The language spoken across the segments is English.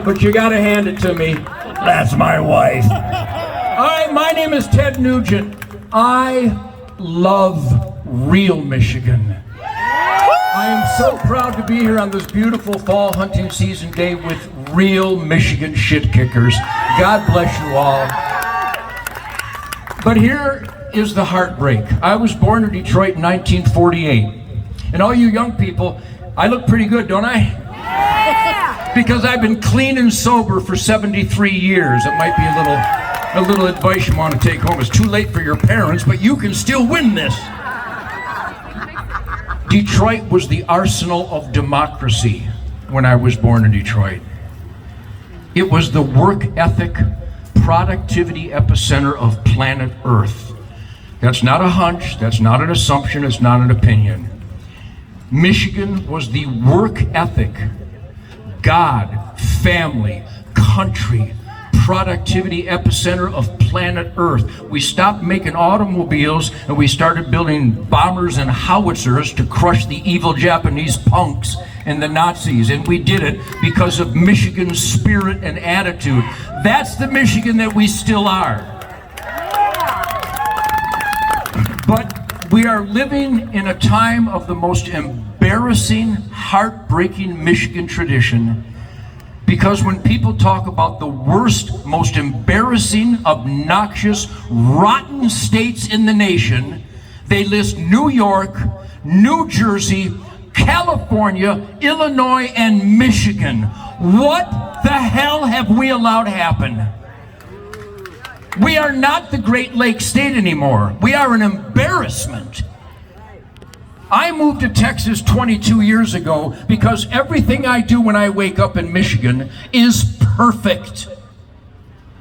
but you gotta hand it to me. That's my wife. All right, my name is Ted Nugent. I love real Michigan. I am so proud to be here on this beautiful fall hunting season day with real Michigan shit kickers. God bless you all. But here is the heartbreak. I was born in Detroit in 1948. And all you young people, I look pretty good, don't I? Yeah! Because I've been clean and sober for 73 years. It might be a little advice you want to take home. It's too late for your parents, but you can still win this. Detroit was the arsenal of democracy when I was born in Detroit. It was the work ethic, productivity epicenter of planet Earth. That's not a hunch, that's not an assumption, it's not an opinion. Michigan was the work ethic, God, family, country, productivity epicenter of planet Earth. We stopped making automobiles and we started building bombers and howitzers to crush the evil Japanese punks and the Nazis. And we did it because of Michigan's spirit and attitude. That's the Michigan that we still are. But we are living in a time of the most embarrassing, heartbreaking Michigan tradition. Because when people talk about the worst, most embarrassing, obnoxious, rotten states in the nation, they list New York, New Jersey, California, Illinois, and Michigan. What the hell have we allowed happen? We are not the Great Lakes state anymore. We are an embarrassment. I moved to Texas 22 years ago because everything I do when I wake up in Michigan is perfect.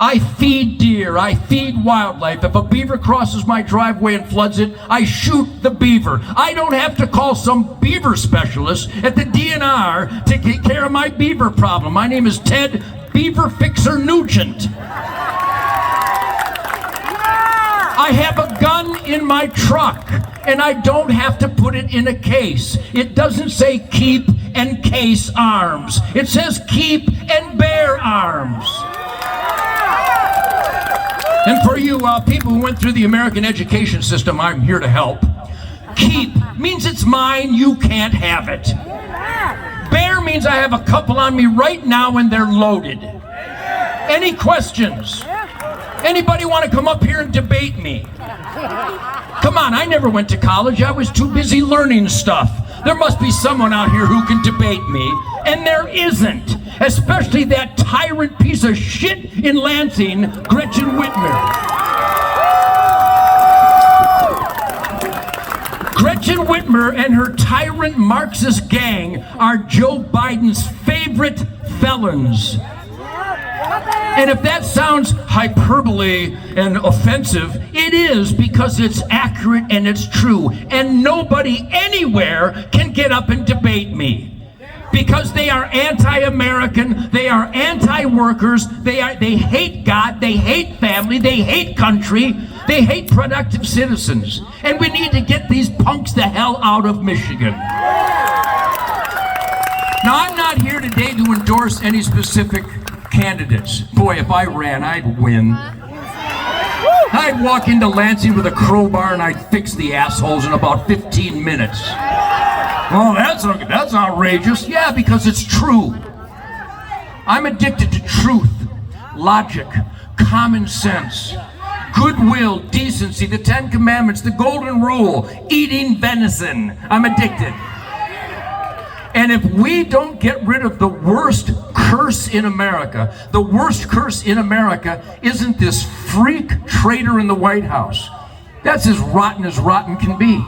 I feed deer, I feed wildlife. If a beaver crosses my driveway and floods it, I shoot the beaver. I don't have to call some beaver specialist at the DNR to take care of my beaver problem. My name is Ted Beaver Fixer Nugent. I have a gun in my truck, and I don't have to put it in a case. It doesn't say keep and case arms. It says keep and bear arms. And for you people who went through the American education system, I'm here to help. Keep means it's mine, you can't have it. Bear means I have a couple on me right now and they're loaded. Any questions? Anybody want to come up here and debate me? Come on, I never went to college. I was too busy learning stuff. There must be someone out here who can debate me, and there isn't. Especially that tyrant piece of shit in Lansing, Gretchen Whitmer. Gretchen Whitmer and her tyrant Marxist gang are Joe Biden's favorite felons. And if that sounds hyperbole and offensive, it is because it's accurate and it's true. And nobody anywhere can get up and debate me. Because they are anti-American, they are anti-workers, they hate God, they hate family, they hate country, they hate productive citizens. And we need to get these punks the hell out of Michigan. Now, I'm not here today to endorse any specific candidates. Boy, if I ran, I'd win. I'd walk into Lansing with a crowbar and I'd fix the assholes in about 15 minutes. Oh, that's outrageous. Yeah, because it's true. I'm addicted to truth, logic, common sense, goodwill, decency, the 10 Commandments, the Golden Rule, eating venison. I'm addicted. And if we don't get rid of the worst curse in America, the worst curse in America isn't this freak traitor in the White House. That's as rotten can be.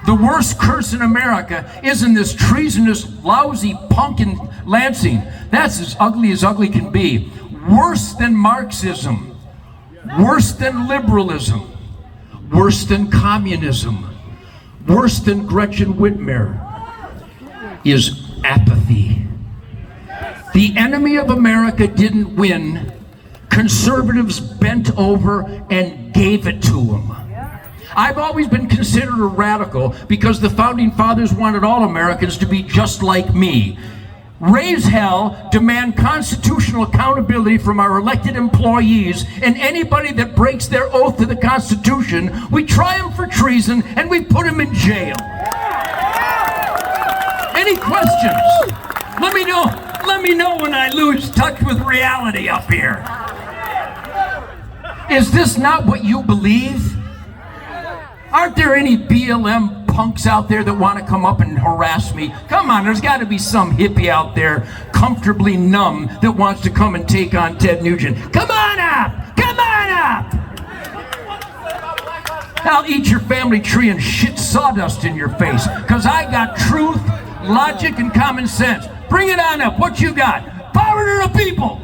The worst curse in America isn't this treasonous, lousy punk in Lansing. That's as ugly can be. Worse than Marxism, worse than liberalism, worse than communism, worse than Gretchen Whitmer is apathy. The enemy of America didn't win. Conservatives bent over and gave it to them. I've always been considered a radical because the founding fathers wanted all Americans to be just like me. raise hell, demand constitutional accountability from our elected employees, and anybody that breaks their oath to the Constitution, we try them for treason and we put them in jail. Any questions? Let me know. Let me know when I lose touch with reality up here. Is this not what you believe? Aren't there any BLM punks out there that want to come up and harass me? Come on, there's got to be some hippie out there comfortably numb that wants to come and take on Ted Nugent. Come on up! Come on up! I'll eat your family tree and shit sawdust in your face, because I got truth, logic, and common sense. Bring it on up. What you got? Power to the people.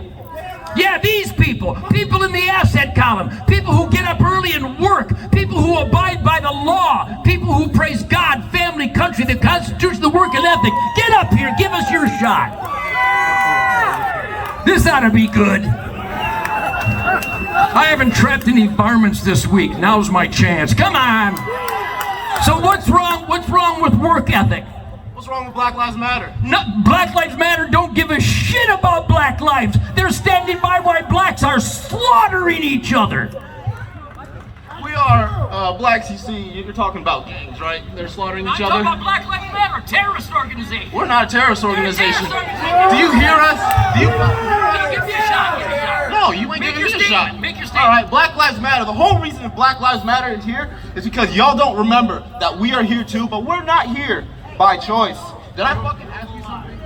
Yeah, these people. People in the asset column. People who get up early and work. People who abide by the law. People who praise God, family, country, the Constitution, the work and ethic. Get up here. Give us your shot. This ought to be good. I haven't trapped any varmints this week. Now's my chance. Come on. So what's wrong? What's wrong with work ethic? What's wrong with Black Lives Matter? No, Black Lives Matter don't give a shit about black lives. They're standing by while blacks are slaughtering each other. We are blacks, you see, you're talking about gangs, right? They're slaughtering each other. I'm talking about Black Lives Matter, terrorist organization. We're not a terrorist organization. Organization. Do you hear us? Do you... Give me a shot, give me a shot. No, you ain't giving me a shot. Make your statement. All right, Black Lives Matter. The whole reason Black Lives Matter is here is because y'all don't remember that we are here too, but we're not here by choice. Did I fucking ask you something?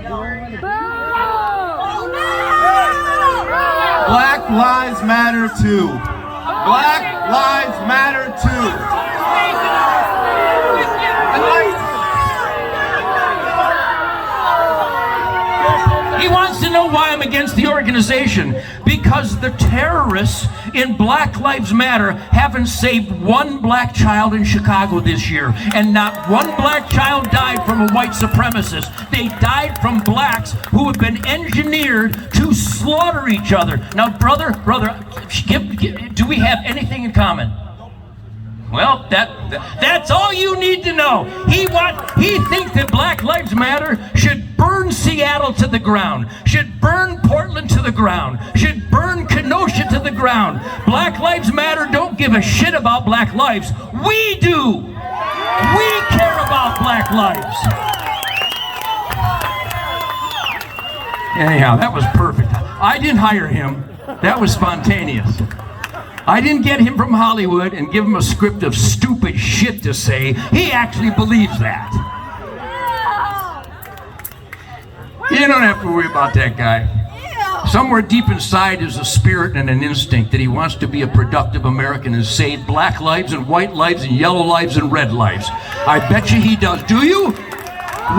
Black Lives Matter too. Black Lives Matter too. He wants to know why I'm against the organization. Because the terrorists in Black Lives Matter haven't saved one black child in Chicago this year. And not one black child died from a white supremacist. They died from blacks who have been engineered to slaughter each other. Now, brother, do we have anything in common? Well, that's all you need to know. He thinks that Black Lives Matter should burn Seattle to the ground, should burn Portland to the ground, should burn Kenosha to the ground. Black Lives Matter don't give a shit about black lives. We do. We care about black lives. Anyhow, that was perfect. I didn't hire him. That was spontaneous. I didn't get him from Hollywood and give him a script of stupid shit to say. He actually believes that. You don't have to worry about that guy. Somewhere deep inside is a spirit and an instinct that he wants to be a productive American and save black lives and white lives and yellow lives and red lives. I bet you he does. Do you?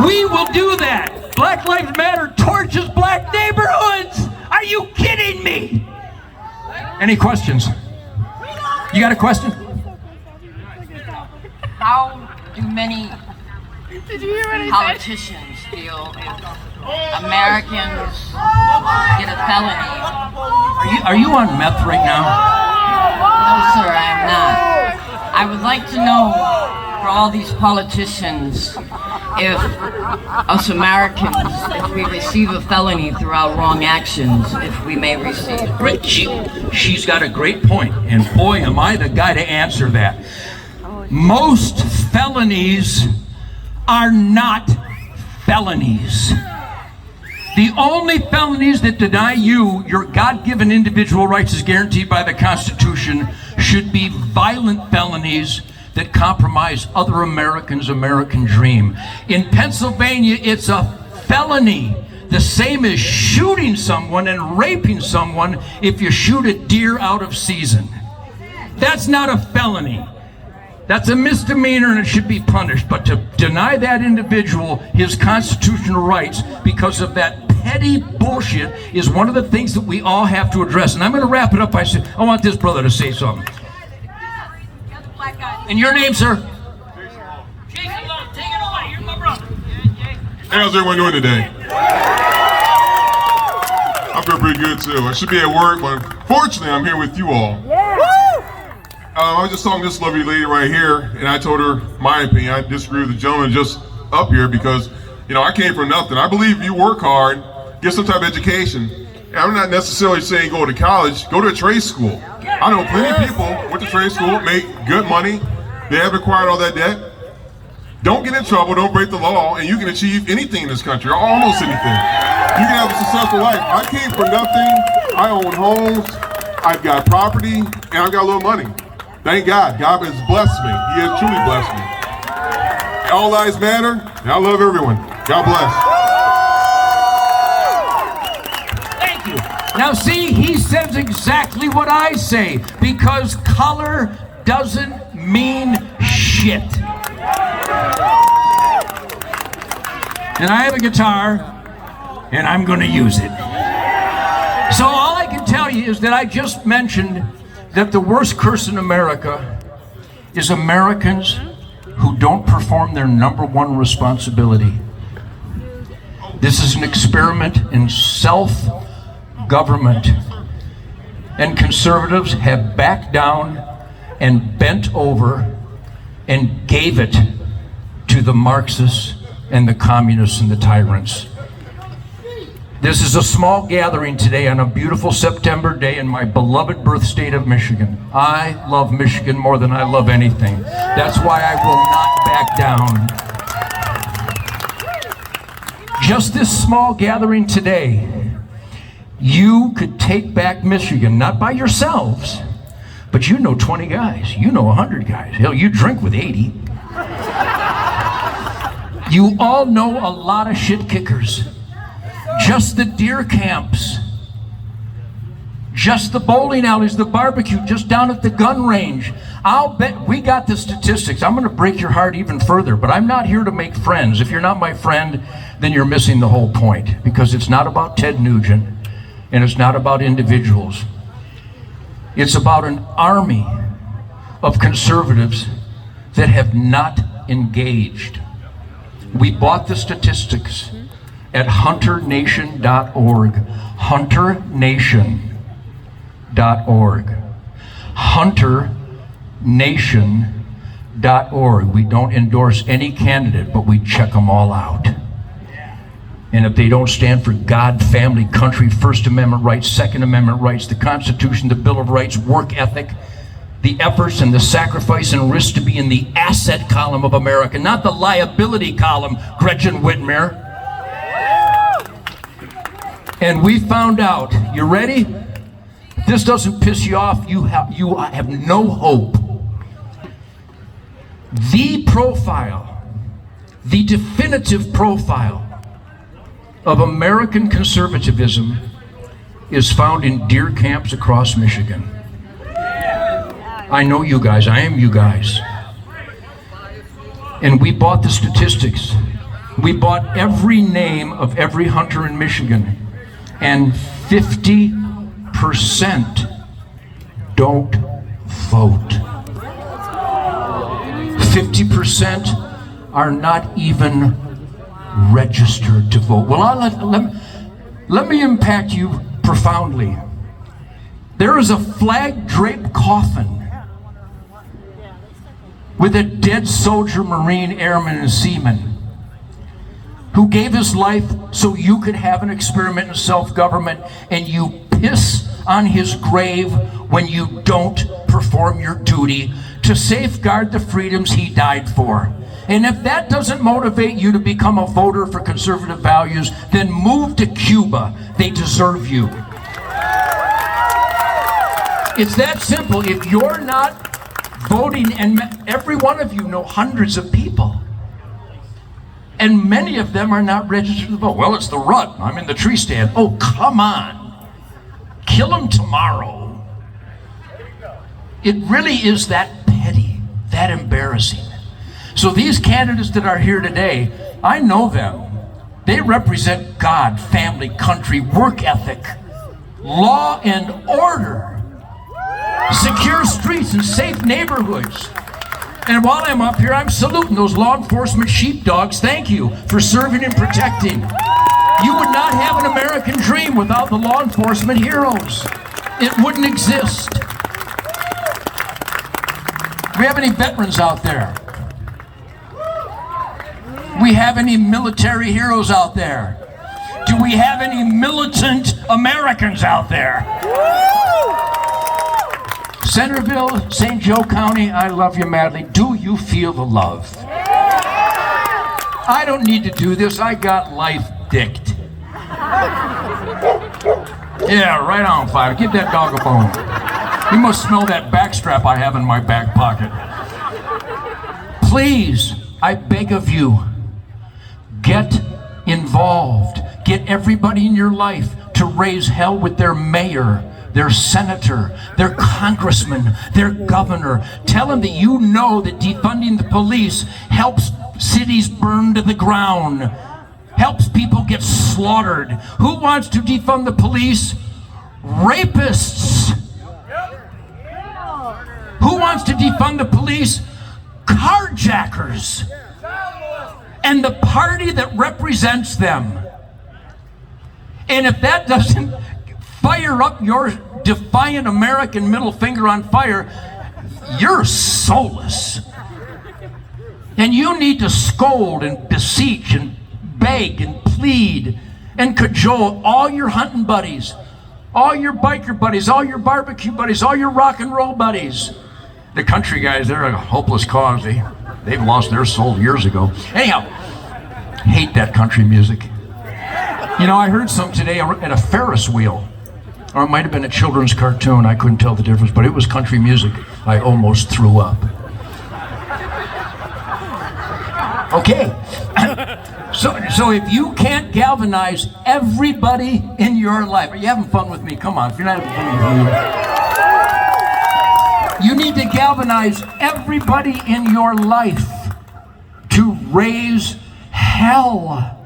We will do that. Black Lives Matter torches black neighborhoods. Are you kidding me? Any questions? You got a question? How do many politicians feel if Americans get a felony? Are you on meth right now? No, sir, I am not. I would like to know, for all these politicians, if us Americans, if we receive a felony through our wrong actions, if we may receive. Great. She's got a great point, and boy, am I the guy to answer that. Most felonies are not felonies. The only felonies that deny you your God-given individual rights as guaranteed by the Constitution should be violent felonies that compromise other Americans' American dream. In Pennsylvania, it's a felony, the same as shooting someone and raping someone if you shoot a deer out of season. That's not a felony. That's a misdemeanor and it should be punished. But to deny that individual his constitutional rights because of that petty bullshit is one of the things that we all have to address. And I'm going to wrap it up by saying, I want this brother to say something. And your name, sir? Jason, take it away. You're my brother. How's everyone doing today? I feel pretty good too. I should be at work, but fortunately I'm here with you all. I was just talking to this lovely lady right here, and I told her my opinion. I disagree with the gentleman just up here because You know, I came from nothing. I believe if you work hard, get some type of education. And I'm not necessarily saying go to college, go to a trade school. I know plenty of people went to trade school, make good money. They haven't acquired all that debt. Don't get in trouble, don't break the law, and you can achieve anything in this country, or almost anything. You can have a successful life. I came from nothing. I own homes, I've got property, and I've got a little money. Thank God. God has blessed me. He has truly blessed me. All lives matter, and I love everyone. God bless. Thank you. Now see, he says exactly what I say, because color doesn't mean shit. And I have a guitar, and I'm going to use it. So all I can tell you is that I just mentioned that the worst curse in America is Americans who don't perform their number one responsibility. This is an experiment in self-government, and conservatives have backed down and bent over and gave it to the Marxists and the communists and the tyrants. This is a small gathering today on a beautiful September day in my beloved birth state of Michigan. I love Michigan more than I love anything. That's why I will not back down. Just this small gathering today, you could take back Michigan, not by yourselves, but you know 20 guys, you know 100 guys. Hell, you drink with 80. You all know a lot of shit kickers. Just the deer camps, just the bowling alleys, the barbecue, just down at the gun range. I'll bet we got the statistics. I'm going to break your heart even further, but I'm not here to make friends. If you're not my friend, then you're missing the whole point, because it's not about Ted Nugent and it's not about individuals. It's about an army of conservatives that have not engaged. We bought the statistics at hunternation.org. Hunternation.org. Hunternation.org. We don't endorse any candidate, but we check them all out. And if they don't stand for God, family, country, First Amendment rights, Second Amendment rights, the Constitution, the Bill of Rights, work ethic, the efforts and the sacrifice and risk to be in the asset column of America, not the liability column, Gretchen Whitmer. And we found out, you ready? If this doesn't piss you off, you have no hope. The profile, the definitive profile of American conservatism is found in deer camps across Michigan. I know you guys, I am you guys. And we bought the statistics. We bought every name of every hunter in Michigan, and 50% don't vote. 50% are not even registered to vote. Well, let me impact you profoundly. There is a flag-draped coffin with a dead soldier, Marine, airman, and seaman who gave his life so you could have an experiment in self-government, and you piss on his grave when you don't perform your duty to safeguard the freedoms he died for. And if that doesn't motivate you to become a voter for conservative values, then move to Cuba. They deserve you. It's that simple. If you're not voting, and every one of you know hundreds of people, and many of them are not registered to vote. Well, it's the rut. I'm in the tree stand. Oh, come on. Kill them tomorrow. It really is that petty, that embarrassing. So these candidates that are here today, I know them. They represent God, family, country, work ethic, law and order, secure streets and safe neighborhoods. And while I'm up here, I'm saluting those law enforcement sheepdogs. Thank you for serving and protecting. You would not have an American dream without the law enforcement heroes. It wouldn't exist. Do we have any veterans out there? We have any military heroes out there? Do we have any militant Americans out there? Centreville, St. Joe County, I love you madly. Do you feel the love? I don't need to do this. I got life dicked. Yeah, right on, Five. Give that dog a bone. You must smell that backstrap I have in my back pocket. Please, I beg of you, get involved. Get everybody in your life to raise hell with their mayor, their senator, their congressman, their governor. Tell them that you know that defunding the police helps cities burn to the ground, helps people get slaughtered. Who wants to defund the police? Rapists. Who wants to defund the police? Carjackers. And the party that represents them. And if that doesn't fire up your defiant American middle finger on fire, you're soulless. And you need to scold and beseech and beg and plead and cajole all your hunting buddies, all your biker buddies, all your barbecue buddies, all your rock and roll buddies. The country guys, they're a hopeless cause. They've lost their soul years ago. Anyhow, hate that country music. You know, I heard some today at a Ferris wheel, or it might have been a children's cartoon. I couldn't tell the difference, but it was country music. I almost threw up. Okay, so if you can't galvanize everybody in your life, are you having fun with me? Come on, if you're not having fun with me, you need to galvanize everybody in your life to raise hell.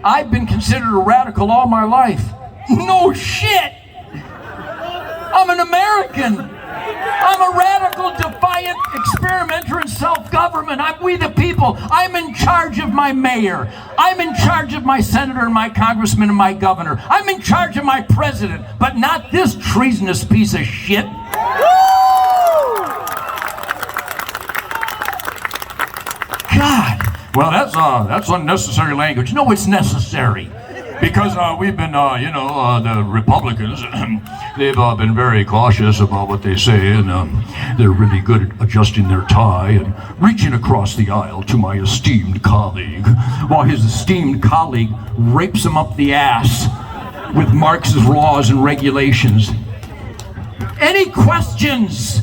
I've been considered a radical all my life. No shit! I'm an American. I'm a radical, defiant experimenter in self-government. I'm we the people. I'm in charge of my mayor. I'm in charge of my senator and my congressman and my governor. I'm in charge of my president, but not this treasonous piece of shit. God. Well, that's unnecessary language. No, it's necessary. Because we've been, the Republicans, they've been very cautious about what they say, and they're really good at adjusting their tie and reaching across the aisle to my esteemed colleague, while his esteemed colleague rapes him up the ass with Marx's laws and regulations. Any questions?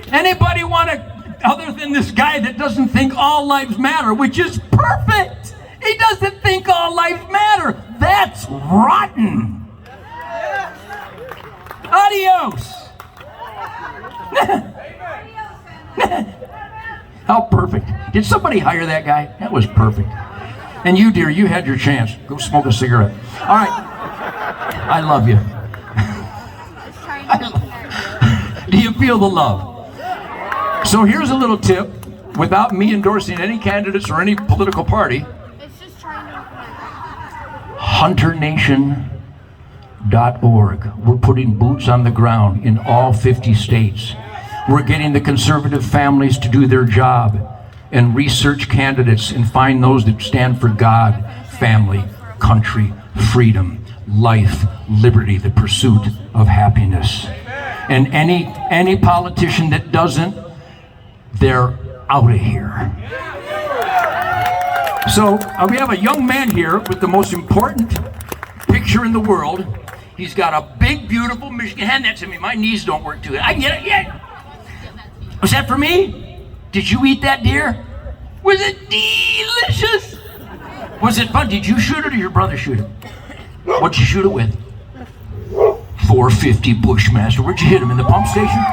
Anybody want to, other than this guy that doesn't think all lives matter, which is perfect? He doesn't think all lives matter. That's rotten. Adios. How perfect. Did somebody hire that guy? That was perfect. And you, dear, you had your chance. Go smoke a cigarette. All right. I love you. Do you feel the love? So here's a little tip, without me endorsing any candidates or any political party. HunterNation.org. We're putting boots on the ground in all 50 states. We're getting the conservative families to do their job and research candidates and find those that stand for God, family, country, freedom, life, liberty, the pursuit of happiness. And any politician that doesn't, they're out of here. So we have a young man here with the most important picture in the world. He's got a big, beautiful Michigan. Hand that to me. My knees don't work too good. I get it. Yeah. Was that for me? Did you eat that deer? Was it delicious? Was it fun? Did you shoot it or your brother shoot it? What'd you shoot it with? 450 Bushmaster. Where'd you hit him? In the pump station?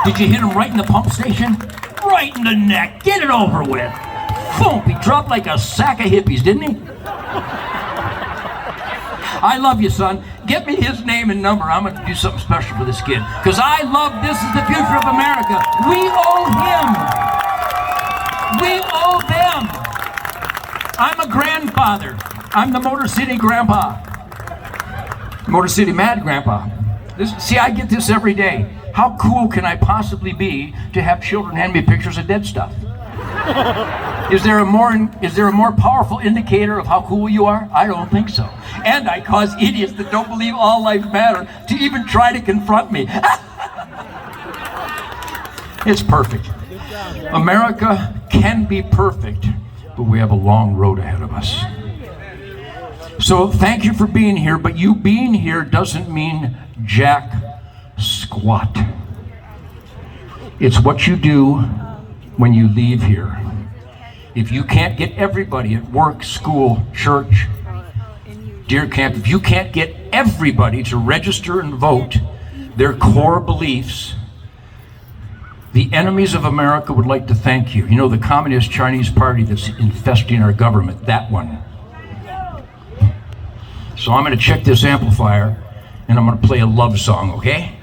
Did you hit him right in the pump station? Right in the neck. Get it over with. Boom, he dropped like a sack of hippies, didn't he? I love you, son. Get me his name and number. I'm going to do something special for this kid. Because I love, this is the future of America. We owe him. We owe them. I'm a grandfather. I'm the Motor City grandpa. Motor City mad grandpa. See, I get this every day. How cool can I possibly be to have children hand me pictures of dead stuff? Is there a more powerful indicator of how cool you are? I don't think so. And I cause idiots that don't believe all lives matter to even try to confront me. It's perfect. America can be perfect, but we have a long road ahead of us. So thank you for being here, but you being here doesn't mean jack squat. It's what you do when you leave here. If you can't get everybody at work, school, church, deer camp, if you can't get everybody to register and vote their core beliefs, the enemies of America would like to thank you. You know, the Communist Chinese Party that's infesting our government, that one. So I'm going to check this amplifier and I'm going to play a love song, okay?